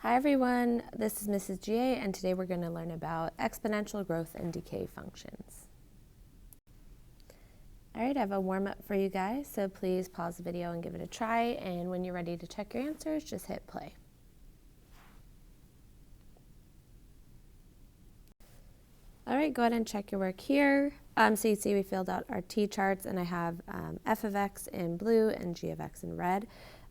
Hi everyone, this is Mrs. GA and today we're going to learn about exponential growth and decay functions. Alright, I have a warm up for you guys, so please pause the video and give it a try, and when you're ready to check your answers, just hit play. Alright, go ahead and check your work here. So you see we filled out our t-charts, and I have f of x in blue and g of x in red.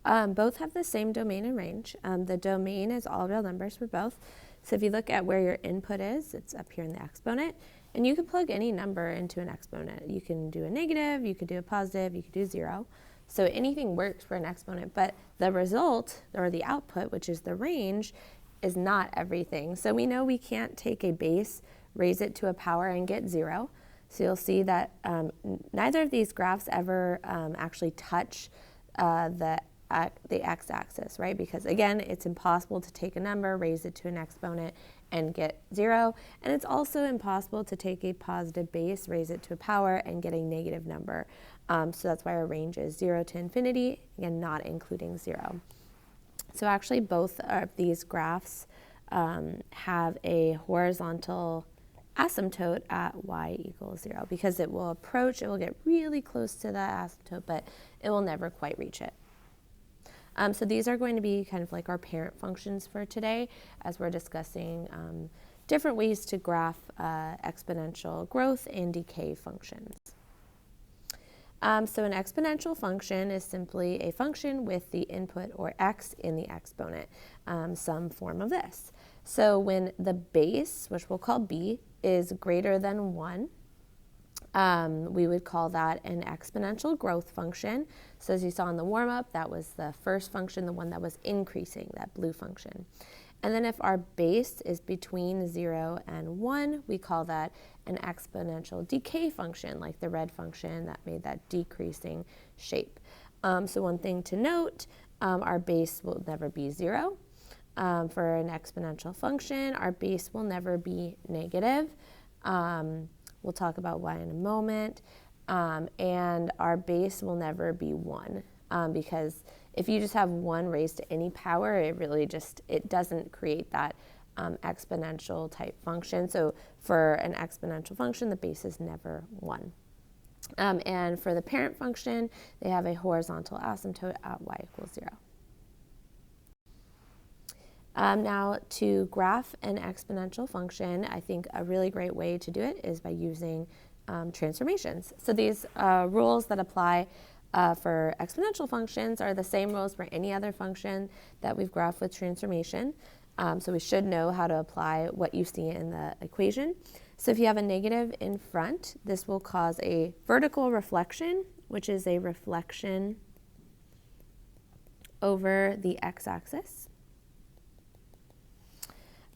Both have the same domain and range. The domain is all real numbers for both. So if you look at where your input is, it's up here in the exponent. And you can plug any number into an exponent. You can do a negative, you could do a positive, you could do 0. So anything works for an exponent, but the result, or the output, which is the range, is not everything. So we know we can't take a base, raise it to a power, and get 0. So you'll see that neither of these graphs ever actually touch the x-axis, right? Because again, it's impossible to take a number, raise it to an exponent, and get 0. And it's also impossible to take a positive base, raise it to a power, and get a negative number. So that's why our range is 0 to infinity, again, not including 0. So actually both of these graphs have a horizontal asymptote at y equals 0, because it will approach, it will get really close to that asymptote, but it will never quite reach it. So these are going to be kind of like our parent functions for today, as we're discussing different ways to graph exponential growth and decay functions. So an exponential function is simply a function with the input, or x, in the exponent, some form of this. So when the base, which we'll call b, is greater than 1, we would call that an exponential growth function. So as you saw in the warm-up, that was the first function, the one that was increasing, that blue function. And then if our base is between 0 and 1, we call that an exponential decay function, like the red function that made that decreasing shape. So one thing to note, our base will never be 0. For an exponential function, our base will never be negative. We'll talk about why in a moment. And our base will never be 1, because if you just have 1 raised to any power, it really just, it doesn't create that exponential type function. So for an exponential function, the base is never 1. And for the parent function, they have a horizontal asymptote at y equals 0. Now, to graph an exponential function, I think a really great way to do it is by using transformations. So these rules that apply for exponential functions are the same rules for any other function that we've graphed with transformation. So we should know how to apply what you see in the equation. So if you have a negative in front, this will cause a vertical reflection, which is a reflection over the x-axis.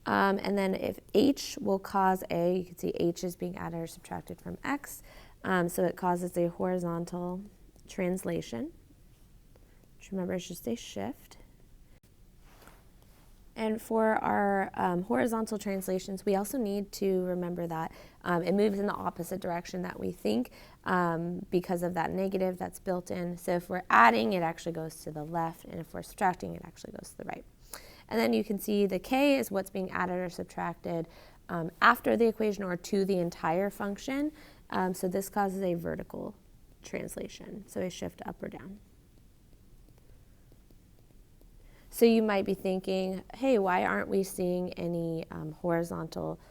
And then if h will cause a, you can see h is being added or subtracted from x, so it causes a horizontal translation, which remember is just a shift. And for our horizontal translations, we also need to remember that it moves in the opposite direction that we think because of that negative that's built in. So if we're adding, it actually goes to the left, and if we're subtracting, it actually goes to the right. And then you can see the k is what's being added or subtracted after the equation or to the entire function. So this causes a vertical translation, so a shift up or down. So you might be thinking, hey, why aren't we seeing any horizontal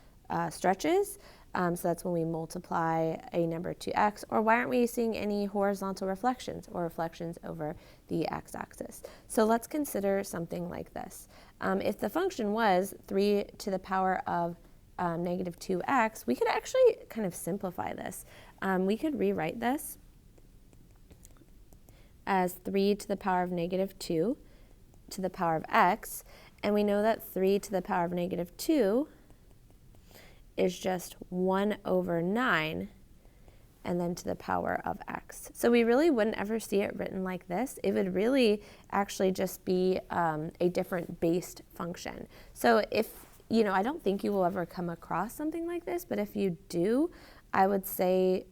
stretches? So that's when we multiply a number to x. Or why aren't we seeing any horizontal reflections or reflections over the x-axis? So let's consider something like this. If the function was 3 to the power of negative 2x, we could actually kind of simplify this. We could rewrite this as 3 to the power of negative 2 to the power of x. And we know that 3 to the power of negative 2 is just 1 over 9, and then to the power of x. So we really wouldn't ever see it written like this. It would really actually just be a different based function. So if, I don't think you will ever come across something like this, but if you do, I would say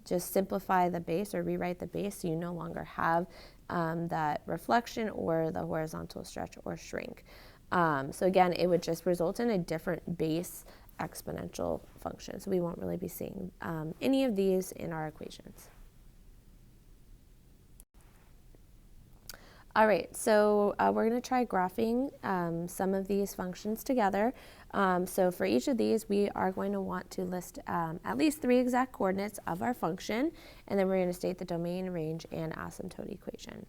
just simplify the base or rewrite the base so you no longer have that reflection or the horizontal stretch or shrink. So again, it would just result in a different base exponential function. So we won't really be seeing any of these in our equations. All right, so we're going to try graphing some of these functions together. So for each of these, we are going to want to list at least 3 exact coordinates of our function, and then we're going to state the domain, range, and asymptote equation.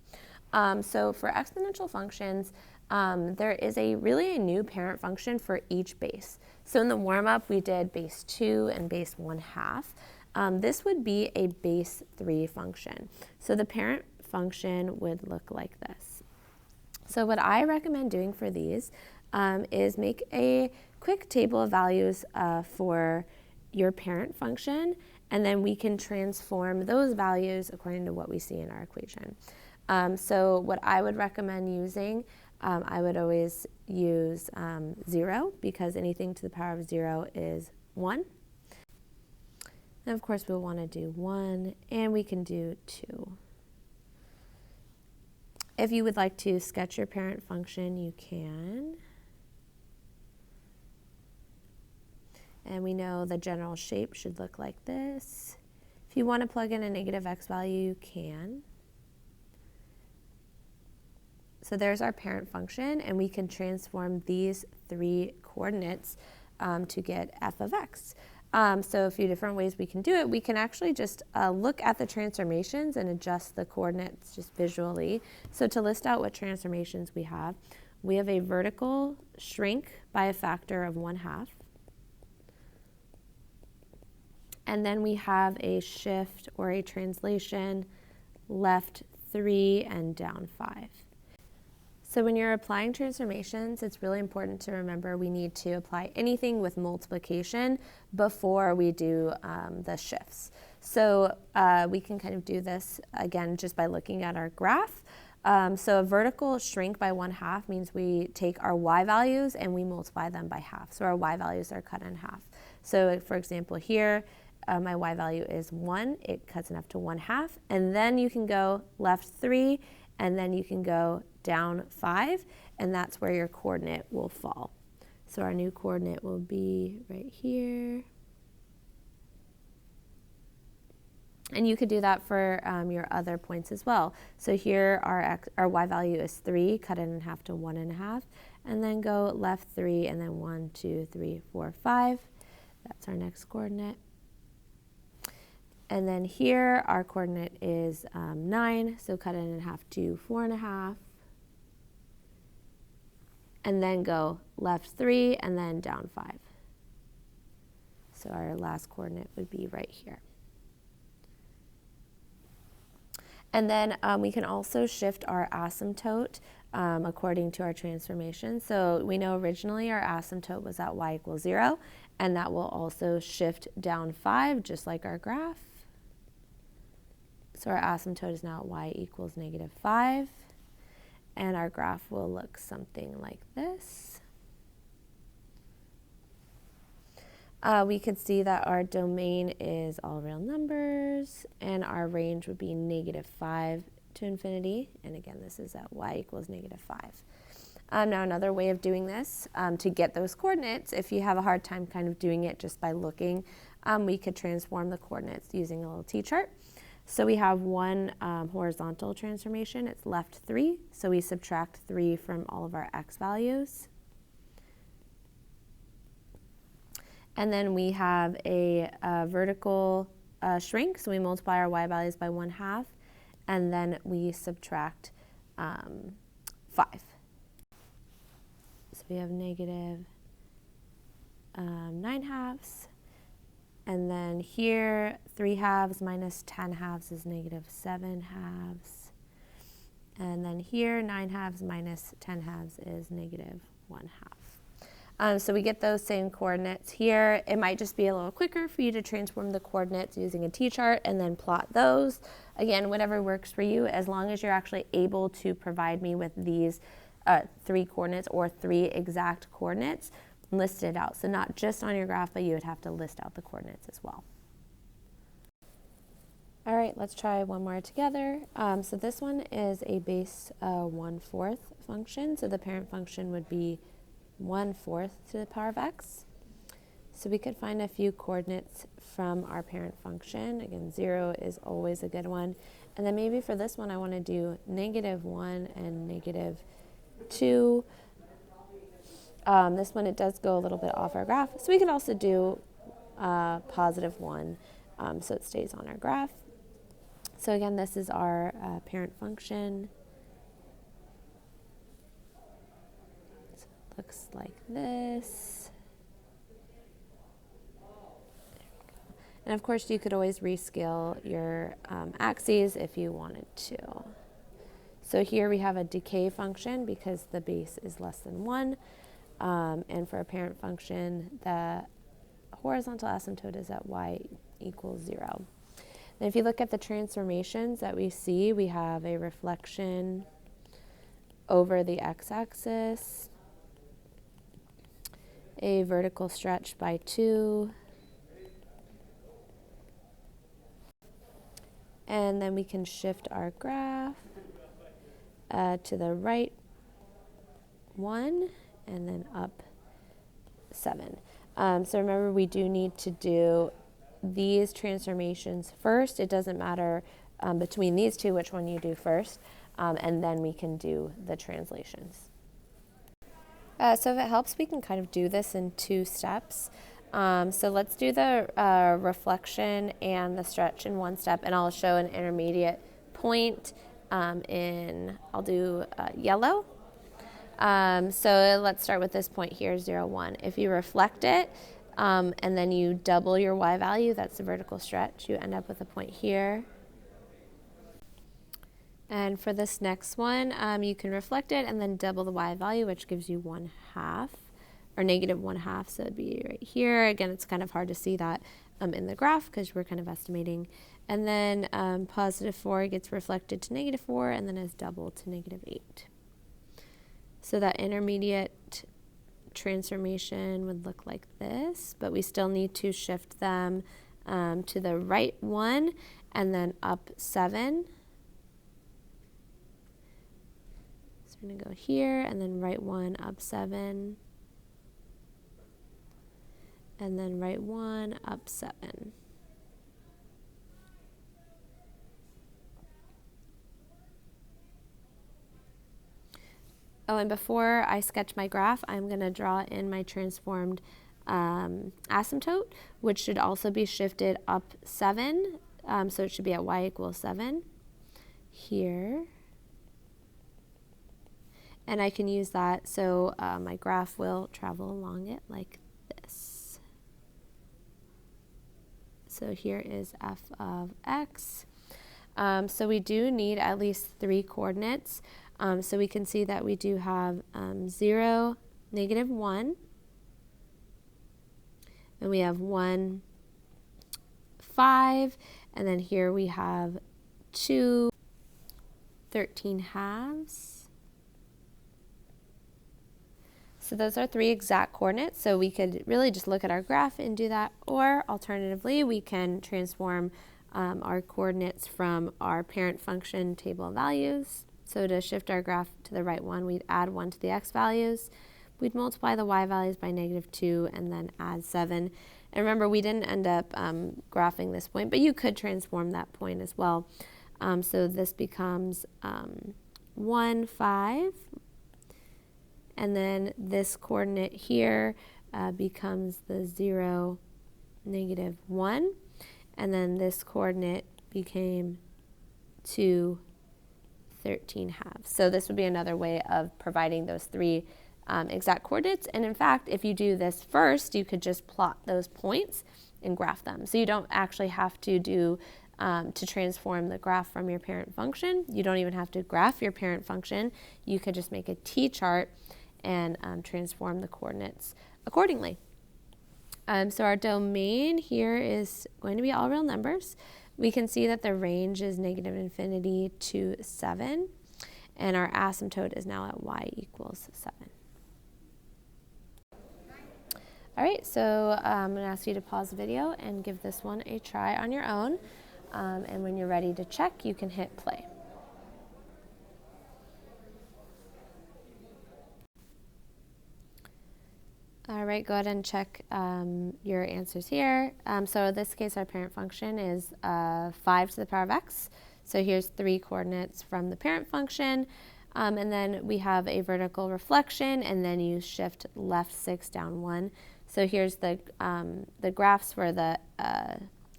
So for exponential functions, there is really a new parent function for each base. So in the warm-up, we did base 2 and base 1/2. This would be a base 3 function. So the parent function would look like this. So what I recommend doing for these is make a quick table of values for your parent function, and then we can transform those values according to what we see in our equation. So what I would recommend using, I would always use 0, because anything to the power of 0 is 1. And of course we'll want to do 1, and we can do 2. If you would like to sketch your parent function, you can. And we know the general shape should look like this. If you want to plug in a negative x value, you can. So there's our parent function, and we can transform these 3 coordinates to get f of x. So a few different ways we can do it. We can actually just look at the transformations and adjust the coordinates just visually. So to list out what transformations we have a vertical shrink by a factor of 1/2. And then we have a shift or a translation left 3 and down 5. So when you're applying transformations, it's really important to remember we need to apply anything with multiplication before we do the shifts. So we can kind of do this again just by looking at our graph. So a vertical shrink by 1/2 means we take our y values and we multiply them by half. So our y values are cut in half. So for example here, my y value is 1. It cuts in half to 1/2. And then you can go left 3, and then you can go down 5, and that's where your coordinate will fall. So our new coordinate will be right here. And you could do that for your other points as well. So here our y value is 3, cut it in half to 1.5, and then go left 3, and then 1, 2, 3, 4, 5. That's our next coordinate. And then here our coordinate is 9, so cut it in half to 4.5. And then go left 3 and then down 5. So our last coordinate would be right here. And then we can also shift our asymptote according to our transformation. So we know originally our asymptote was at y equals 0, and that will also shift down 5, just like our graph. So our asymptote is now at y equals -5. And our graph will look something like this. We could see that our domain is all real numbers, and our range would be -5 to infinity. And again, this is at y equals -5. Now another way of doing this, to get those coordinates, if you have a hard time kind of doing it just by looking, we could transform the coordinates using a little t-chart. So we have one horizontal transformation. It's left 3. So we subtract 3 from all of our x values. And then we have a vertical shrink. So we multiply our y values by 1/2. And then we subtract 5. So we have -9/2. And then here, 3/2 minus 10/2 is -7/2. And then here, 9/2 minus 10/2 is -1/2. So we get those same coordinates here. It might just be a little quicker for you to transform the coordinates using a t-chart and then plot those. Again, whatever works for you, as long as you're actually able to provide me with these 3 coordinates or 3 exact coordinates listed out. So not just on your graph, but you would have to list out the coordinates as well. All right, let's try one more together. So this one is a base 1/4 function. So the parent function would be 1/4 to the power of x. So we could find a few coordinates from our parent function. Again, 0 is always a good one. And then maybe for this one, I want to do -1 and -2. This one, it does go a little bit off our graph. So we could also do +1, so it stays on our graph. So again, this is our parent function. So it looks like this. And of course, you could always rescale your axes if you wanted to. So here we have a decay function because the base is less than 1. And for a parent function, the horizontal asymptote is at y equals 0. And if you look at the transformations that we see, we have a reflection over the x-axis, a vertical stretch by 2, and then we can shift our graph to the right 1 and then up 7. So remember, we do need to do these transformations first. It doesn't matter between these two which one you do first, and then we can do the translations. So if it helps, we can kind of do this in 2 steps. So let's do the reflection and the stretch in 1 step, and I'll show an intermediate point I'll do yellow. So let's start with this point here, 0, 1. If you reflect it, and then you double your y value, that's the vertical stretch, you end up with a point here. And for this next one, you can reflect it and then double the y value, which gives you 1/2, or -1/2, so it'd be right here. Again, it's kind of hard to see that in the graph because we're kind of estimating. And then +4 gets reflected to -4 and then is doubled to -8. So that intermediate transformation would look like this, but we still need to shift them to the right 1 and then up 7. So we're going to go here and then right 1 up 7, and then right 1 up 7. Oh, and before I sketch my graph, I'm going to draw in my transformed asymptote, which should also be shifted up 7. So it should be at y equals 7 here. And I can use that so my graph will travel along it like this. So here is f of x. So we do need at least 3 coordinates. So we can see that we do have 0, -1, and we have 1, 5, and then here we have 2, 13/2. So those are 3 exact coordinates, so we could really just look at our graph and do that, or alternatively, we can transform our coordinates from our parent function table of values. So to shift our graph to the right 1, we'd add 1 to the x values. We'd multiply the y values by -2 and then add 7. And remember, we didn't end up graphing this point, but you could transform that point as well. So this becomes 1, 5. And then this coordinate here becomes the 0, -1. And then this coordinate became 2, 13/2. So this would be another way of providing those 3 exact coordinates. And in fact, if you do this first, you could just plot those points and graph them. So you don't actually have to do to transform the graph from your parent function. You don't even have to graph your parent function. You could just make a t-chart and transform the coordinates accordingly. So our domain here is going to be all real numbers. We can see that the range is -∞ to 7, and our asymptote is now at y equals 7. All right, so I'm going to ask you to pause the video and give this one a try on your own. and when you're ready to check, you can hit play. All right, go ahead and check your answers here. So in this case, our parent function is 5 to the power of x. So here's 3 coordinates from the parent function. And then we have a vertical reflection, and then you shift left 6 down 1. So here's the graphs for the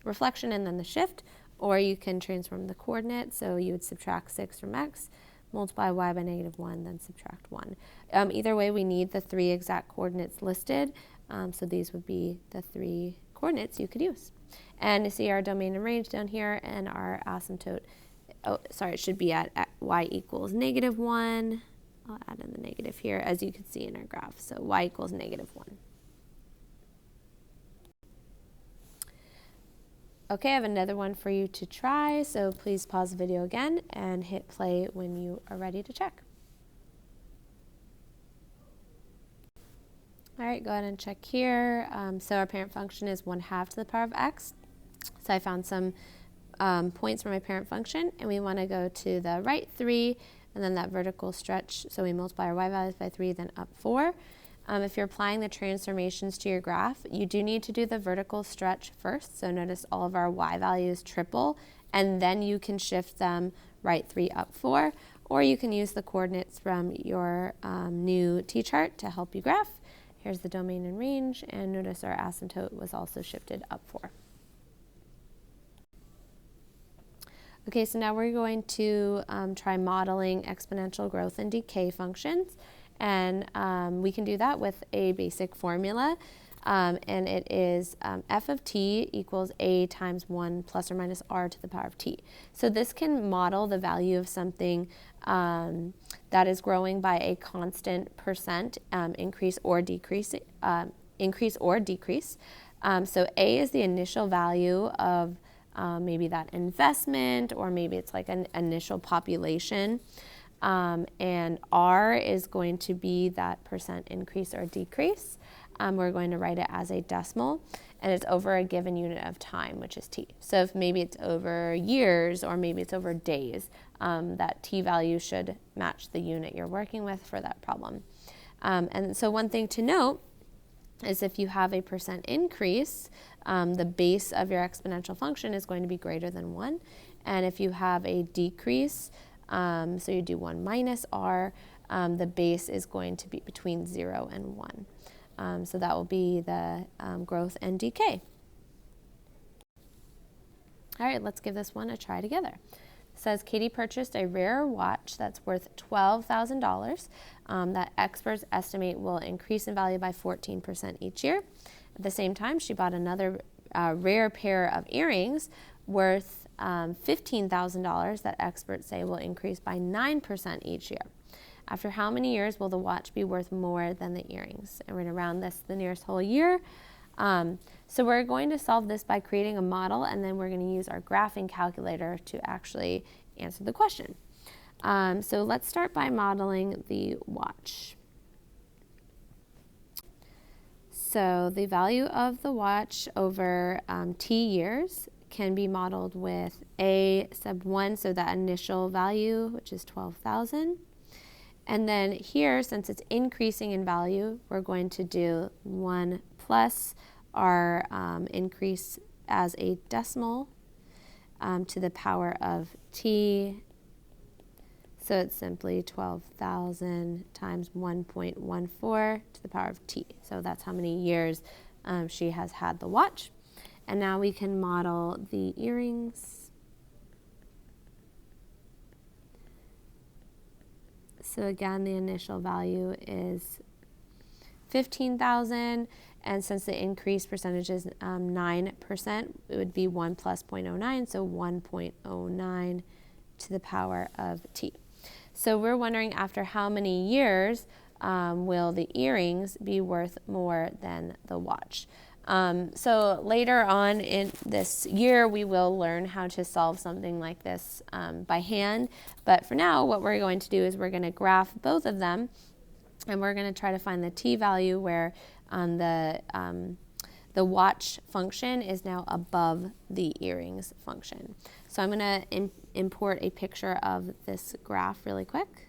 reflection and then the shift, or you can transform the coordinates. So you would subtract 6 from x, multiply y by -1, then subtract 1. Either way, we need the 3 exact coordinates listed. So these would be the 3 coordinates you could use. And you see our domain and range down here, and our asymptote, it should be at y equals -1. I'll add in the negative here, as you can see in our graph. So y equals -1. Okay, I have another one for you to try, so please pause the video again and hit play when you are ready to check. All right, go ahead and check here. So our parent function is 1/2 to the power of x. So I found some points for my parent function, and we want to go to the right 3, and then that vertical stretch. So we multiply our y values by 3, then up 4. If you're applying the transformations to your graph, you do need to do the vertical stretch first. So notice all of our y values triple, and then you can shift them right 3, up 4. Or you can use the coordinates from your new t-chart to help you graph. Here's the domain and range, and notice our asymptote was also shifted up 4. Okay, so now we're going to try modeling exponential growth and decay functions. And we can do that with a basic formula, and it is f of t equals a times 1 plus or minus r to the power of t. So this can model the value of something that is growing by a constant percent increase or decrease. So a is the initial value of maybe that investment, or maybe it's like an initial population. And R is going to be that percent increase or decrease. We're going to write it as a decimal, and it's over a given unit of time, which is t. So if maybe it's over years, or maybe it's over days, that t value should match the unit you're working with for that problem. And so one thing to note is if you have a percent increase, the base of your exponential function is going to be greater than 1. And if you have a decrease, so you do 1 minus r, the base is going to be between 0 and 1. So that will be the growth and decay. All right, let's give this one a try together. It says Katie purchased a rare watch that's worth $12,000 that experts estimate will increase in value by 14% each year. At the same time, she bought another rare pair of earrings worth $15,000 that experts say will increase by 9% each year. After how many years will the watch be worth more than the earrings? And we're going to round this to the nearest whole year. So we're going to solve this by creating a model, and then we're going to use our graphing calculator to actually answer the question. So let's start by modeling the watch. So the value of the watch over t years can be modeled with a sub 1, so that initial value, which is 12,000. And then here, since it's increasing in value, we're going to do 1 plus our increase as a decimal to the power of t. So it's simply 12,000 times 1.14 to the power of t. So that's how many years she has had the watch. And now we can model the earrings. So again, the initial value is 15,000, and since the increase percentage is 9%, it would be 1 plus 0.09, so 1.09 to the power of t. So we're wondering after how many years will the earrings be worth more than the watch. So later on in this year, we will learn how to solve something like this by hand. But for now, what we're going to do is we're going to graph both of them, and we're going to try to find the t value where the the watch function is now above the earrings function. So I'm going to import a picture of this graph really quick.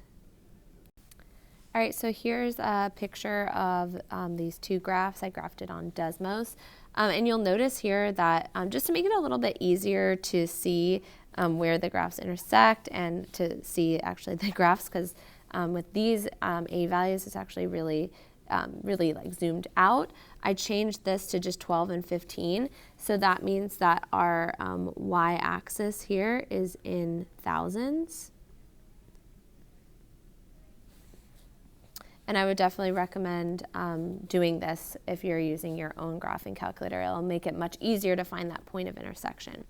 All right, so here's a picture of these two graphs. I graphed it on Desmos. And you'll notice here that just to make it a little bit easier to see where the graphs intersect and to see actually the graphs, because with these A values, it's actually really like zoomed out. I changed this to just 12 and 15. So that means that our y-axis here is in thousands. And I would definitely recommend doing this if you're using your own graphing calculator. It'll make it much easier to find that point of intersection.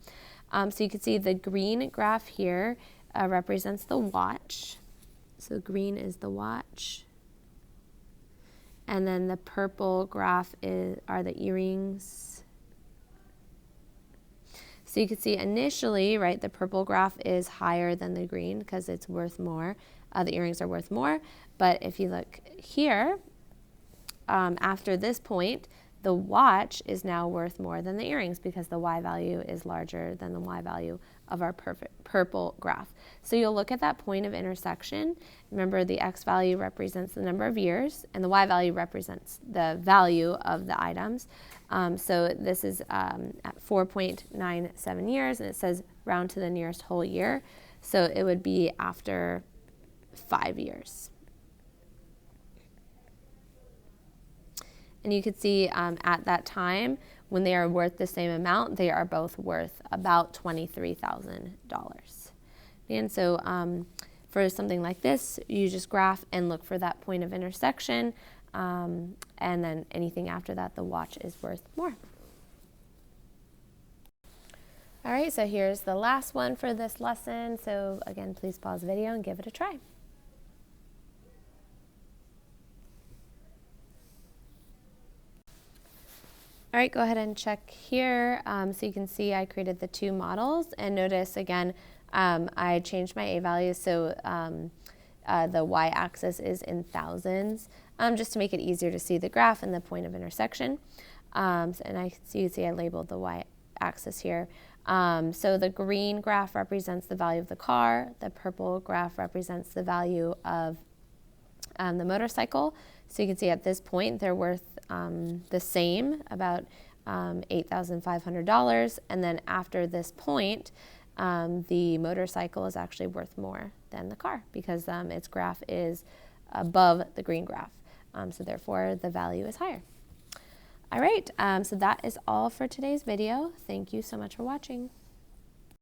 So you can see the green graph here represents the watch. So green is the watch. And then the purple graph are the earrings. So you can see initially, right, the purple graph is higher than the green because it's worth more. The earrings are worth more. But if you look here, after this point, the watch is now worth more than the earrings because the y value is larger than the y value of our purple graph. So you'll look at that point of intersection. Remember, the x value represents the number of years, and the y value represents the value of the items. So this is at 4.97 years, and it says round to the nearest whole year. So it would be after 5 years. And you can see at that time, when they are worth the same amount, they are both worth about $23,000. And so for something like this, you just graph and look for that point of intersection, and then anything after that, the watch is worth more. All right, so here's the last one for this lesson. So again, please pause the video and give it a try. All right, go ahead and check here. So you can see I created the two models, and notice again, I changed my A values, so the y-axis is in thousands, just to make it easier to see the graph and the point of intersection. And you see I labeled the y-axis here. So the green graph represents the value of the car. The purple graph represents the value of the motorcycle. So you can see at this point they're worth the same, about $8,500. And then after this point, the motorcycle is actually worth more than the car because its graph is above the green graph. So therefore, the value is higher. All right, so that is all for today's video. Thank you so much for watching.